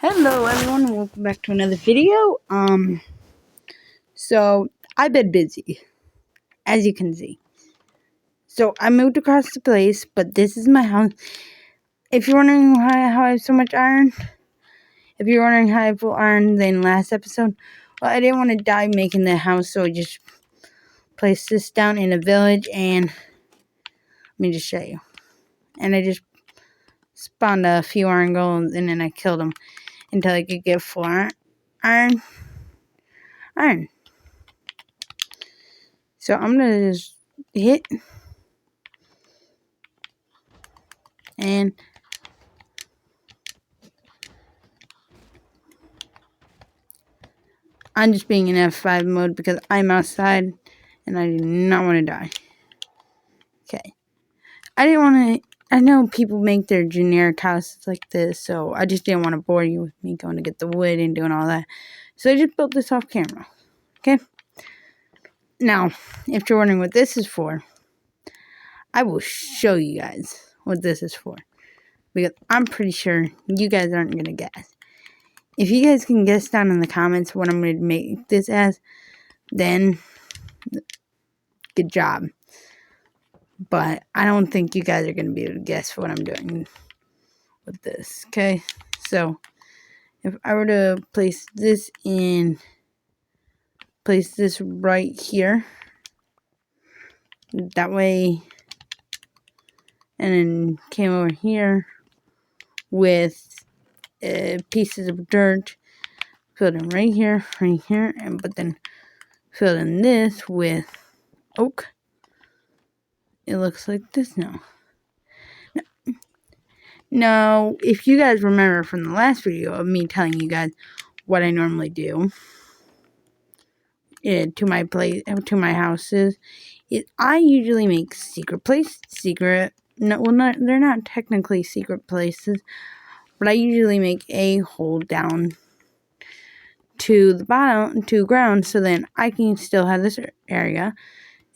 Hello everyone, welcome back to another video. So I've been busy, as you can see. So I moved across the place, but this is my house. If you're wondering how I have so much iron, if you're wondering how I have more iron than last episode, well, I didn't want to die making the house, so I just placed this down in a village, and let me just show you. And I just spawned a few iron golems, and then I killed them until I could get 4 iron. So I'm gonna just hit, and I'm just being in F5 mode because I'm outside and I do not want to die. Okay. I know people make their generic houses like this, so I just didn't want to bore you with me going to get the wood and doing all that. So I just built this off camera. Okay? Now, if you're wondering what this is for, I will show you guys what this is for. Because I'm pretty sure you guys aren't going to guess. If you guys can guess down in the comments what I'm going to make this as, then good job. But I don't think you guys are going to be able to guess what I'm doing with this. Okay? So, if I were to place this right here. That way. And then came over here with pieces of dirt. Filled in right here. But then filled in this with oak. It looks like this now. Now, if you guys remember from the last video of me telling you guys what I normally do to my houses, I usually make they're not technically secret places, but I usually make a hole down to the bottom, to ground, so then I can still have this area.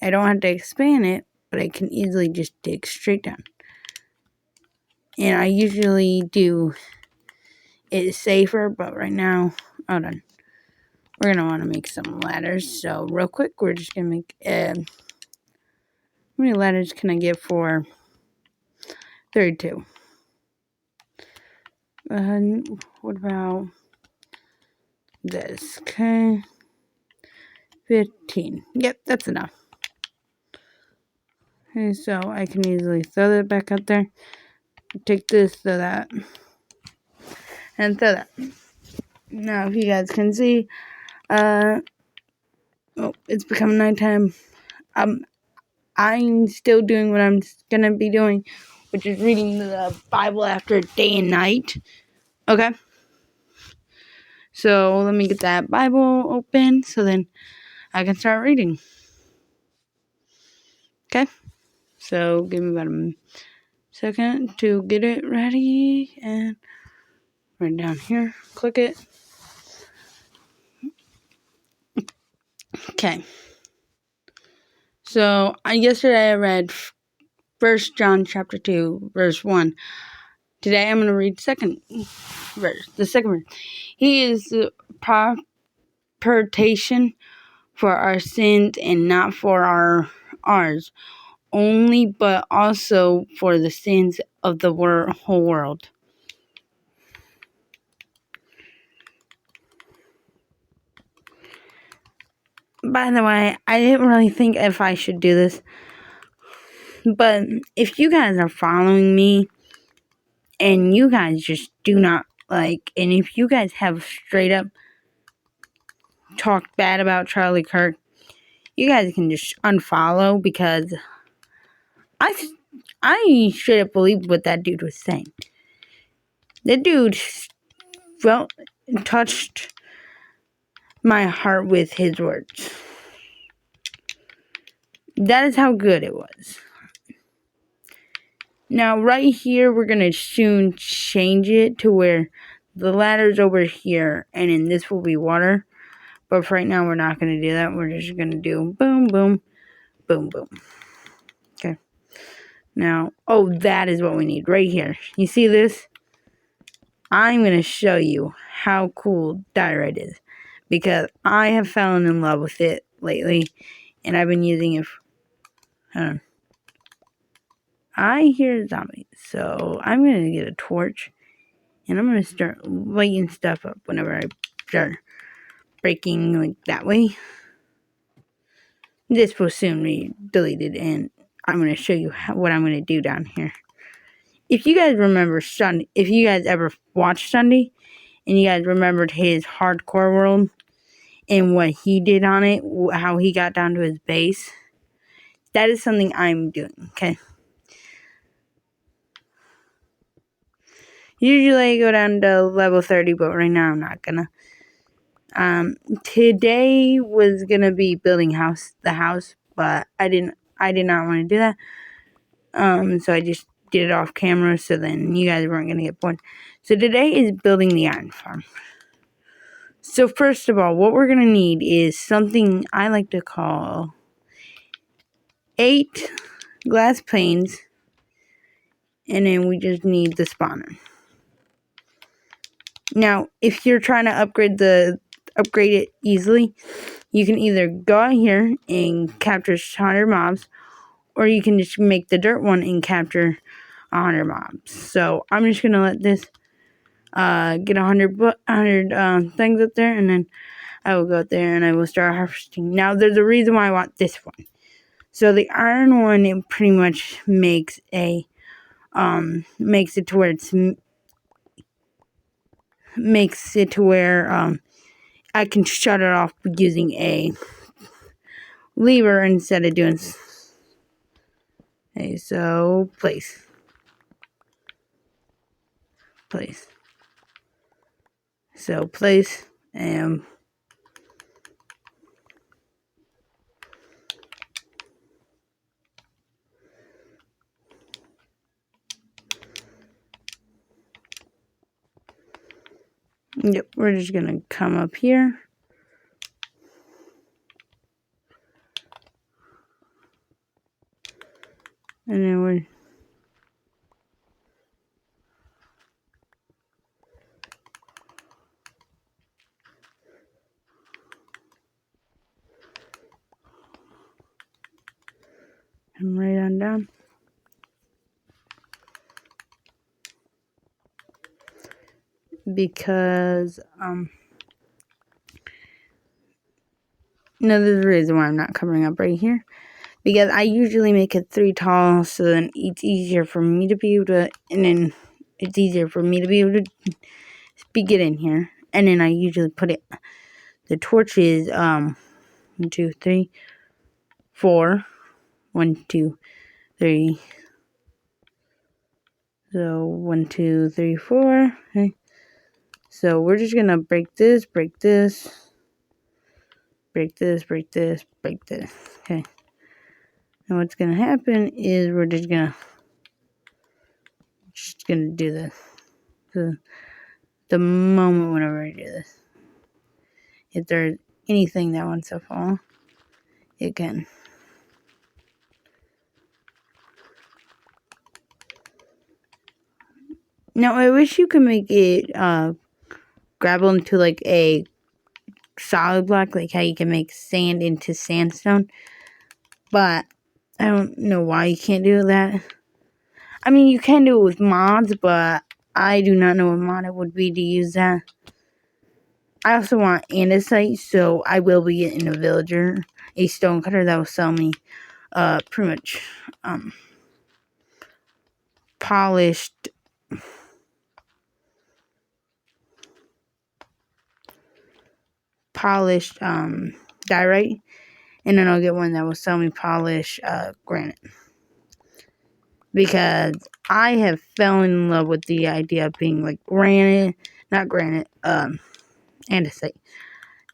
I don't have to expand it, but I can easily just dig straight down. And I usually do it safer, but right now, hold on. We're going to want to make some ladders. So real quick, we're just going to make, how many ladders can I get for 32? What about this? Okay. 15. Yep, that's enough. Okay, so I can easily throw that back up there. Take this, throw that, and throw that. Now, if you guys can see, it's becoming nighttime. I'm still doing what I'm gonna be doing, which is reading the Bible after day and night. Okay? So, let me get that Bible open so then I can start reading. Okay? So, give me about a second to get it ready, and right down here, click it. Okay. So, yesterday I read 1 John chapter 2, verse 1. Today I'm going to read the second verse. He is the propitiation for our sins, and not for ours only, but also for the sins of the whole world. By the way, I didn't really think if I should do this, but if you guys are following me and you guys just do not like, and if you guys have straight up talked bad about Charlie Kirk, you guys can just unfollow, because I straight up believed what that dude was saying. That dude touched my heart with his words. That is how good it was. Now, right here, we're going to soon change it to where the ladder's over here, and then this will be water. But for right now, we're not going to do that. We're just going to do boom, boom, boom, boom. Okay. Now, that is what we need right here. You see this? I'm going to show you how cool diorite is, because I have fallen in love with it lately, and I've been using it. I hear zombies, so I'm going to get a torch, and I'm going to start lighting stuff up whenever I start breaking like that way. This will soon be deleted, and I'm going to show you what I'm going to do down here. If you guys remember Sunday, if you guys ever watched Sunday, and you guys remembered his hardcore world and what he did on it, how he got down to his base, that is something I'm doing, okay? Usually I go down to level 30, but right now I'm not gonna. Today was gonna be building the house, but I did not want to do that. So I just did it off camera, so then you guys weren't gonna get bored. So today is building the iron farm. So first of all, what we're gonna need is something I like to call 8 glass panes, and then we just need the spawner. Now, if you're trying to upgrade it easily, you can either go out here and capture 100 mobs, or you can just make the dirt one and capture 100 mobs. So I'm just gonna let this get 100 things up there, and then I will go out there and I will start harvesting. Now, there's a reason why I want this one. So the iron one, it pretty much makes it to where I can shut it off using a lever instead of doing. Okay, so place. So place, and yep, we're just gonna come up here. And then we're and right on down. Because no, there's a reason why I'm not covering up right here. Because I usually make it 3 tall, so then it's easier for me to be able to, get in here. And then I usually put the torches, 1, 2, 3, 4. 1, 2, 3. So 1, 2, 3, 4. Okay. So we're just gonna break this, break this, break this, break this, break this. Okay. And what's gonna happen is we're just gonna do this. So the moment whenever I do this, if there's anything that wants to fall, it can. Now I wish you could make it gravel into like a solid block, like how you can make sand into sandstone. But I don't know why you can't do that. I mean, you can do it with mods, but I do not know what mod it would be to use that. I also want andesite, so I will be getting a villager, a stonecutter that will sell me pretty much polished diorite, and then I'll get one that will sell me polished granite. Because I have fell in love with the idea of being like andesite.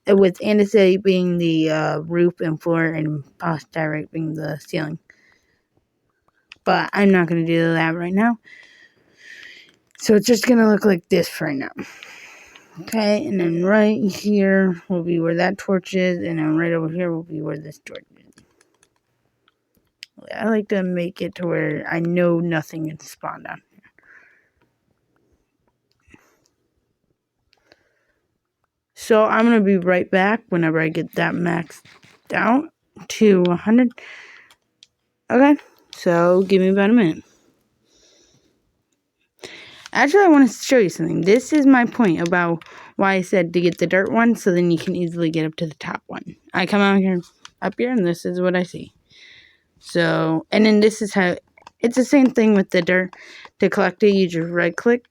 With andesite being the roof and floor, and polished diorite being the ceiling. But I'm not going to do that right now. So it's just going to look like this for right now. Okay, and then right here will be where that torch is, and then right over here will be where this torch is. I like to make it to where I know nothing can spawn down here. So I'm going to be right back whenever I get that maxed out to 100. Okay, so give me about a minute. Actually, I want to show you something. This is my point about why I said to get the dirt one, so then you can easily get up to the top one. I come out here, up here, and this is what I see. So, and then this is how, it's the same thing with the dirt. To collect it, you just right click.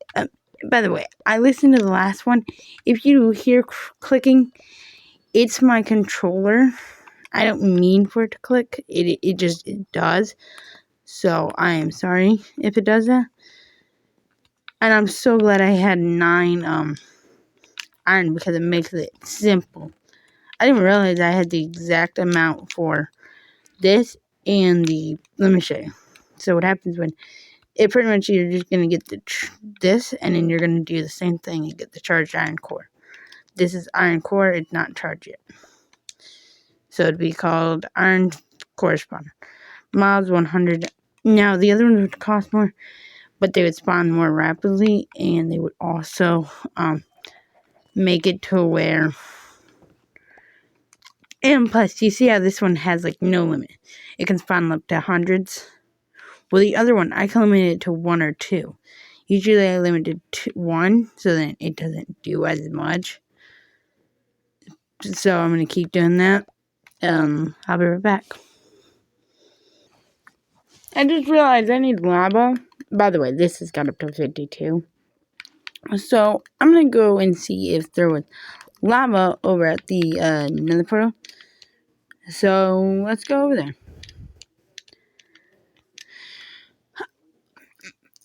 By the way, I listened to the last one. If you hear clicking, it's my controller. I don't mean for it to click. It just does. So I am sorry if it does that. And I'm so glad I had 9 iron because it makes it simple. I didn't realize I had the exact amount for this and the. Let me show you. So what happens when it pretty much you're just gonna get this, and then you're gonna do the same thing and get the charged iron core. This is iron core. It's not charged yet, so it'd be called iron correspondent. Mobs 100. Now the other ones would cost more, but they would spawn more rapidly, and they would also make it to where. And plus, you see how this one has like no limit. It can spawn up to hundreds. Well, the other one, I can limit it to 1 or 2. Usually I limit it to 1, so then it doesn't do as much. So I'm going to keep doing that. I'll be right back. I just realized I need lava. By the way, this has got up to 52. So I'm going to go and see if there was lava over at the nether portal. So let's go over there.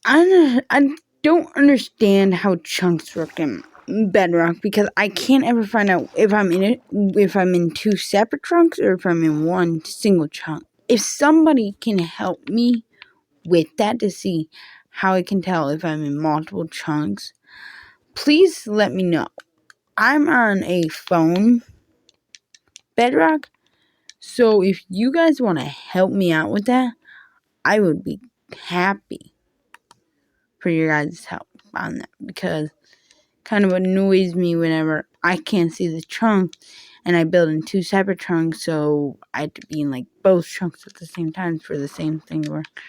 I don't understand how chunks work in Bedrock because I can't ever find out if I'm in 2 separate chunks or if I'm in 1 single chunk. If somebody can help me with that to see how I can tell if I'm in multiple chunks, please let me know. I'm on a phone Bedrock, so if you guys want to help me out with that, I would be happy for your guys' help on that because kind of annoys me whenever I can't see the chunk and I build in 2 separate chunks, so I have to be in like both chunks at the same time for the same thing to work.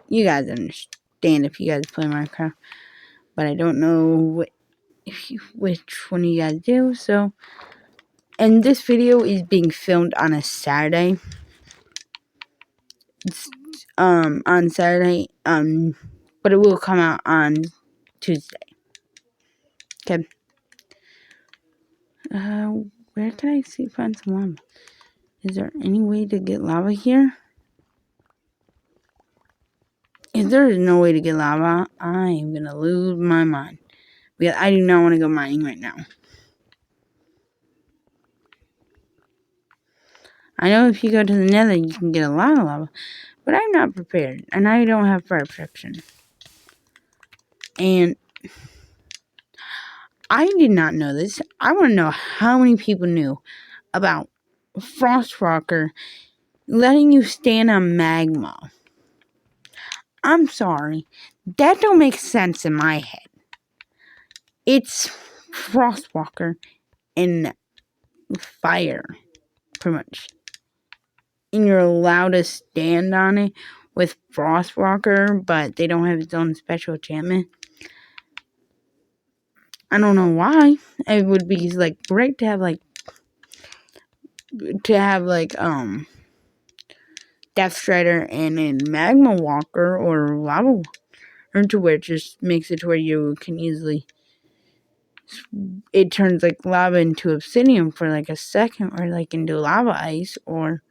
You guys understand if you guys play Minecraft, but I don't know which one you guys do. So, and this video is being filmed on a Saturday. It's on Saturday, but it will come out on Tuesday. Okay. Where can I find some lava? Is there any way to get lava here? If there is no way to get lava, I am gonna lose my mind. Because I do not want to go mining right now. I know if you go to the nether, you can get a lot of lava. But I'm not prepared. And I don't have fire protection. And I did not know this. I want to know how many people knew about Frostwalker letting you stand on magma. I'm sorry. That don't make sense in my head. It's Frostwalker and fire, pretty much. And you're allowed to stand on it with Frostwalker, but they don't have its own special enchantment. I don't know why. It would be like great to have Death Strider and then Magma Walker or Lava, or to where it just makes it to where you can easily. It turns like lava into obsidian for like a second, or like into lava ice, or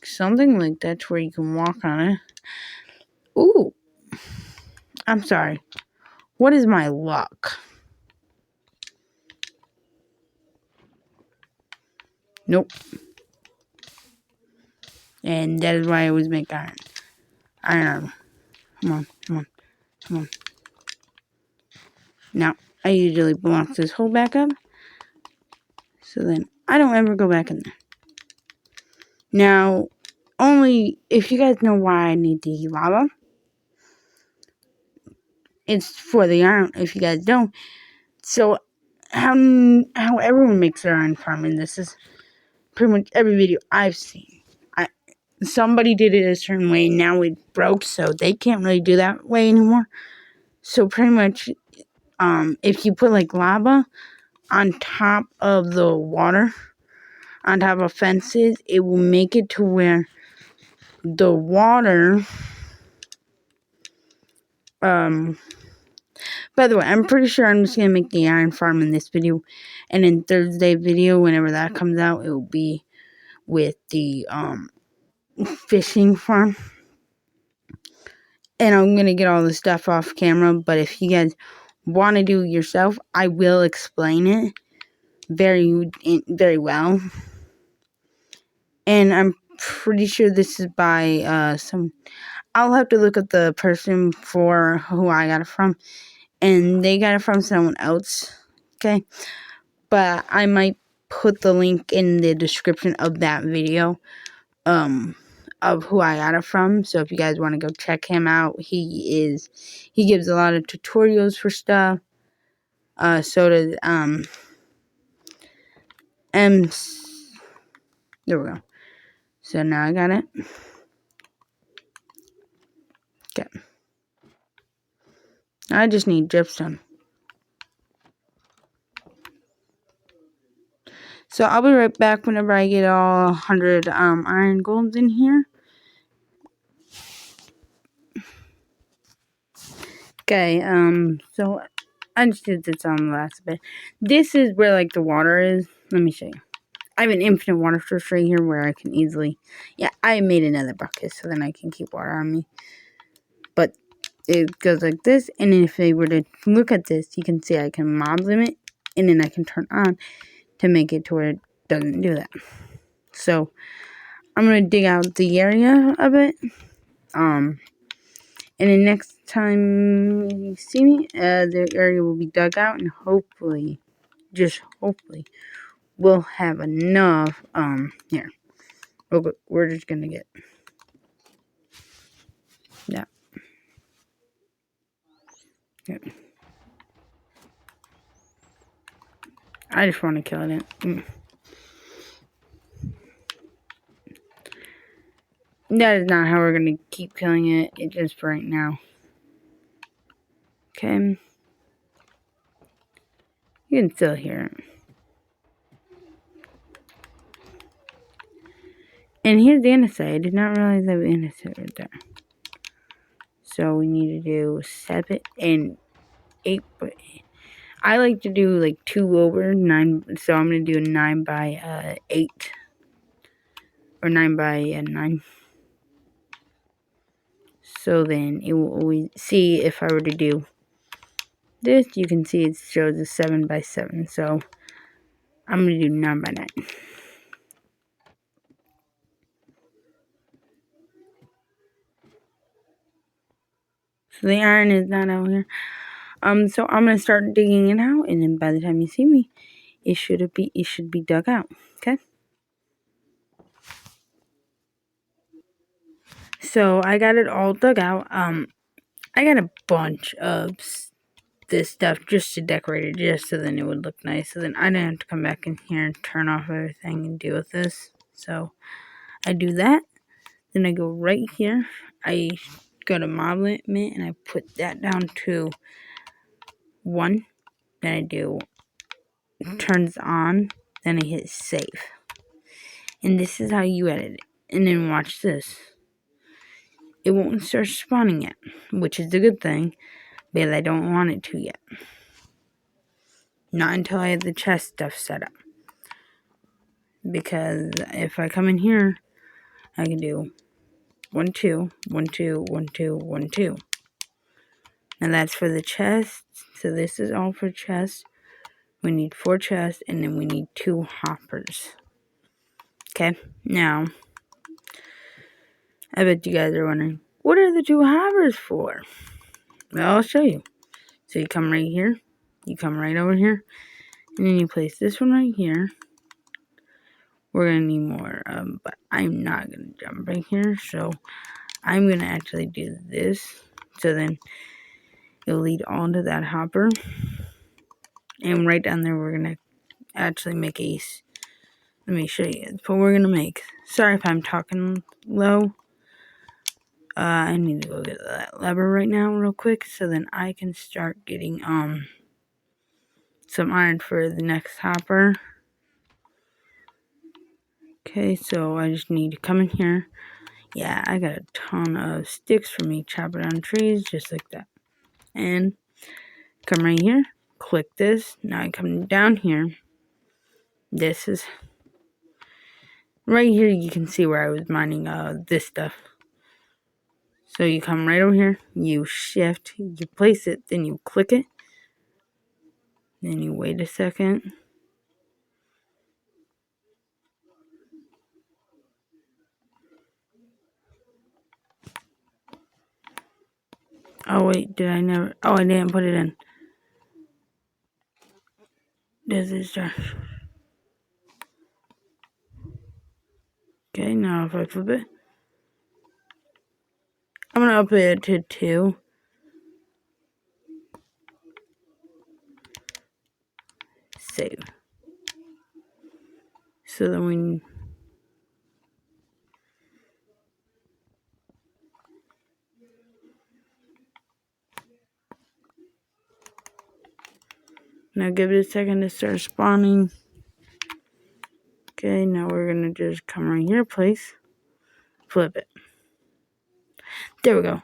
something like that, to where you can walk on it. Ooh, I'm sorry. What is my luck? Nope. And that is why I always make iron. Iron. Come on, come on, come on. Now, I usually block this hole back up, so then I don't ever go back in there. Now, only if you guys know why I need the lava, it's for the iron. If you guys don't, so how everyone makes their iron farm, and this is pretty much every video I've seen. Somebody did it a certain way, now it broke, so they can't really do that way anymore. So pretty much, if you put like lava on top of the water, on top of fences, it will make it to where the water, by the way, I'm pretty sure I'm just going to make the iron farm in this video, and in Thursday video, whenever that comes out, it will be with the, fishing farm. And I'm going to get all the stuff off camera, but if you guys want to do it yourself, I will explain it very, very well. And I'm pretty sure this is by, I'll have to look at the person for who I got it from, and they got it from someone else, okay? But I might put the link in the description of that video, of who I got it from. So if you guys want to go check him out, he gives a lot of tutorials for stuff. So does, there we go. So now I got it. Okay. I just need gypsum. So I'll be right back whenever I get all 100 iron golds in here. Okay, so I just did this on the last bit. This is where like the water is. Let me show you. I have an infinite water source right here where I can easily, yeah, I made another bucket so then I can keep water on me. But it goes like this, and then if they were to look at this, you can see I can mob limit, and then I can turn on to make it to where it doesn't do that. So I'm gonna dig out the area of it, and then next time you see me, the area will be dug out, and hopefully, just hopefully, we'll have enough. Here, we're just gonna get that. Yeah. I just want to kill it. That is not how we're going to keep killing it. It's just for right now. Okay. You can still hear it. And here's the andesite. I did not realize that was andesite right there. So we need to do 7 and 8. I like to do like 2 over 9. So I'm going to do 9 by 8. Or 9 by 9. So then it will always see if I were to do this, you can see it shows a 7 by 7. So I'm going to do 9 by 9. So the iron is not out here. So I'm going to start digging it out, and then by the time you see me, it should be dug out. Okay? So I got it all dug out. I got a bunch of this stuff just to decorate it, just so then it would look nice. So then I didn't have to come back in here and turn off everything and deal with this. So I do that. Then I go right here. I go to mob limit, and I put that down to 1. Then I do turns on. Then I hit save. And this is how you edit it. And then watch this. It won't start spawning yet, which is a good thing, but I don't want it to yet. Not until I have the chest stuff set up. Because if I come in here, I can do 1, 2, 1, 2, 1, 2, 1, 2. And that's for the chest. So this is all for chests. We need 4 chests, and then we need 2 hoppers. Okay, now, I bet you guys are wondering, what are the 2 hoppers for? Well, I'll show you. So you come right here, you come right over here, and then you place this one right here. We're going to need more, but I'm not going to jump right here, so I'm going to actually do this. So then it'll lead on to that hopper. And right down there, we're going to actually make a... Let me show you what we're going to make. Sorry if I'm talking low. I need to go get that lever right now real quick so then I can start getting some iron for the next hopper. Okay, so I just need to come in here. Yeah, I got a ton of sticks for me chopping down trees just like that. And come right here, click this. Now I come down here. This is right here. You can see where I was mining this stuff. So you come right over here, you shift, you place it, then you click it. Then you wait a second. Oh wait, did I never? Oh, I didn't put it in. This is just... Okay, now if I flip it, I'm gonna up it to 2. Save. So then we... Now give it a second to start spawning. Okay, now we're gonna just come right here, place, flip it. There we go.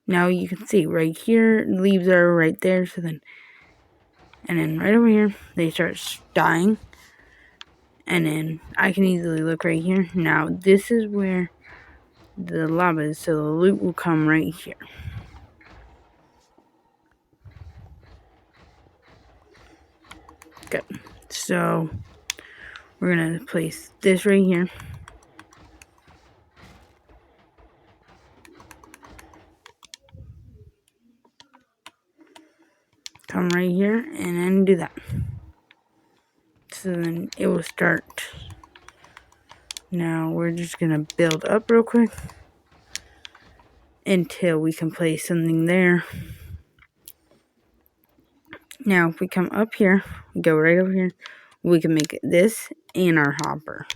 Now you can see right here, leaves are right there. So then, and then right over here, they start dying. And then I can easily look right here. Now this is where the lava is, so the loot will come right here. Good. So we're gonna place this right here. Come right here and then do that. So then it will start. Now we're just gonna build up real quick until we can place something there. Now if we come up here, we go right over here, we can make this and our hopper.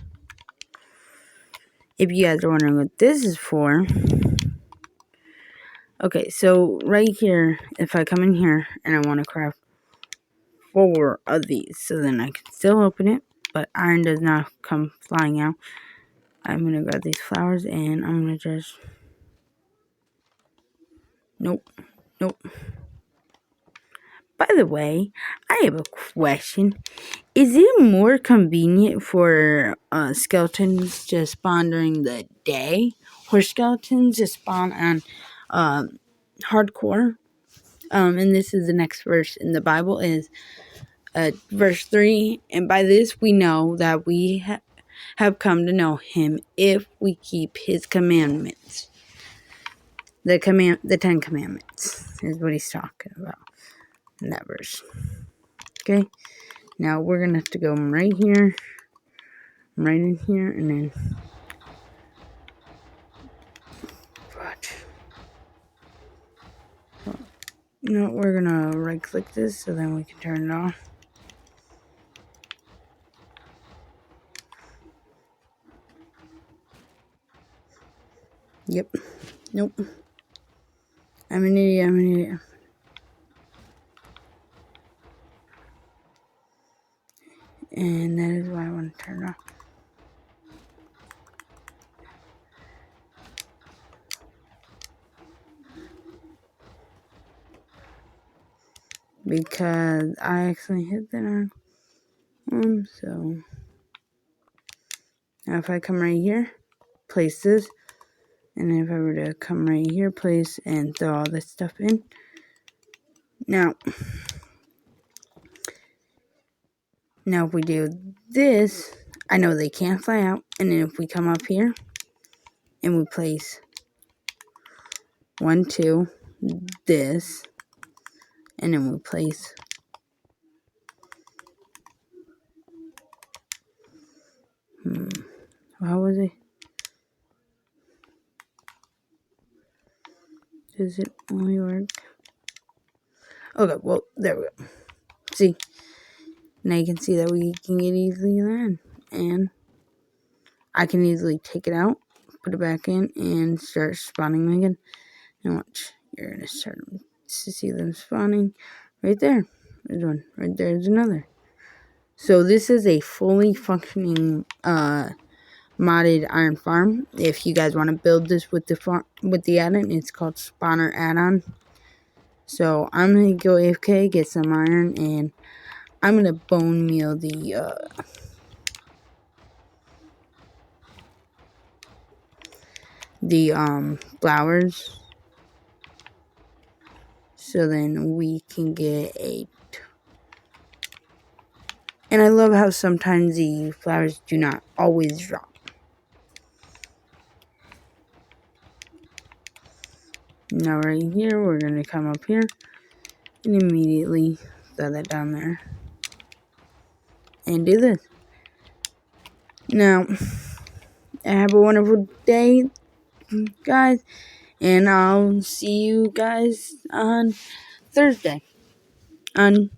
If you guys are wondering what this is for, okay, so right here, if I come in here and I want to craft 4 of these, so then I can still open it, but iron does not come flying out. I'm gonna grab these flowers and I'm gonna just... Nope. By the way, I have a question. Is it more convenient for skeletons to spawn during the day, or skeletons to spawn on hardcore? And this is the next verse in the Bible, is verse 3. And by this we know that we have come to know him if we keep his commandments. The 10 commandments is what he's talking about in that verse. Okay, now we're gonna have to go right here, right in here, and then watch. No, we're gonna right click this so then we can turn it off. Yep. Nope. I'm an idiot. And that is why I want to turn it off. Because I actually hit that on. So now if I come right here, place this, and if I were to come right here, place and throw all this stuff in. Now if we do this, I know they can't fly out. And then if we come up here and we place 1, 2, this, and then we place how was it? Does it only work? Okay, well, there we go. See, Now you can see that we can get easily in. And I can easily take it out, put it back in, and start spawning them again. And watch, you're going to start to see them spawning right there. There's one. Right there's another. So this is a fully functioning modded iron farm. If you guys want to build this with the add-on, it's called Spawner Add-on. So I'm gonna go AFK, get some iron, and I'm gonna bone meal the flowers, so then we can get a. And I love how sometimes the flowers do not always drop. Now right here, we're going to come up here and immediately throw that down there. And do this. Now, have a wonderful day, guys. And I'll see you guys on Thursday. On